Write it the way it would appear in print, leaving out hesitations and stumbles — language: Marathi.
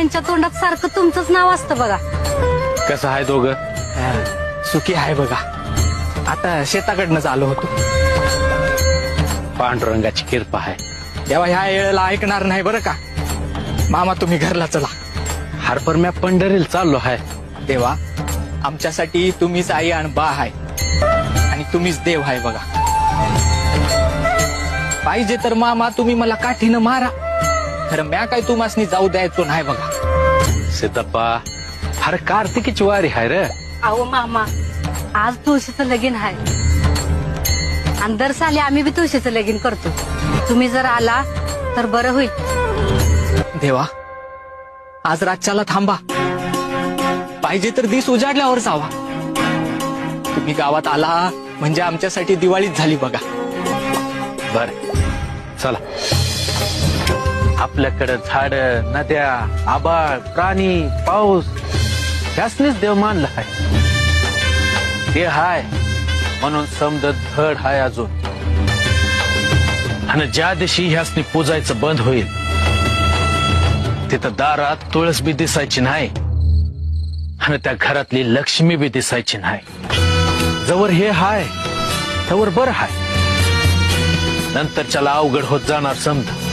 त्यांच्या तोंडात सारखं तुमचंच नाव असतं बघा. कसं आहे दोघं? सुखी आहे बघा. आता शेताकडनंच आलो होतो. पांडुरंगाची कृपा आहे. तेव्हा ह्या वेळेला ऐकणार नाही बरं का. मामा तुम्ही घरला चला. हरपर म्या पंढरीला चाललो आहे. देवा आमच्यासाठी तुम्हीच आई आणि बा आहे आणि तुम्हीच देव आहे बघा. पाहिजे तर मामा तुम्ही मला काठीनं मारा, खरं म्या काय तुम्हासनी जाऊ द्यायचो नाही बघा. सीताप्पा हर कार्तिकीची वारी आहे रे. अहो मामा, आज तुळशीचं लगीन आहे आणि दर साली आम्ही बी तुळशीचं लगीन करतो. तुम्ही जर आला तर बरं होईल. देवा आज रातच्याला थांबा, पाहिजे तर दिस उजाडल्यावर जावा. तुम्ही गावात आला म्हणजे आमच्यासाठी दिवाळीच झाली बघा. बर चला. आपल्याकडे झाड, नद्या, आबाळ, प्राणी, पाऊस ह्यासनीच देव मानला आहे. ते हाय म्हणून समजा धड हाय अजून. आणि ज्या दिवशी ह्यासनी पूजायचं बंद होईल तिथं दारात तुळस बी दिसायची नाही आणि त्या घरातली लक्ष्मी बी दिसायची नाही. जवळ हे हाय तवर बरं हाय, नंतरच्याला अवघड होत जाणार समजा.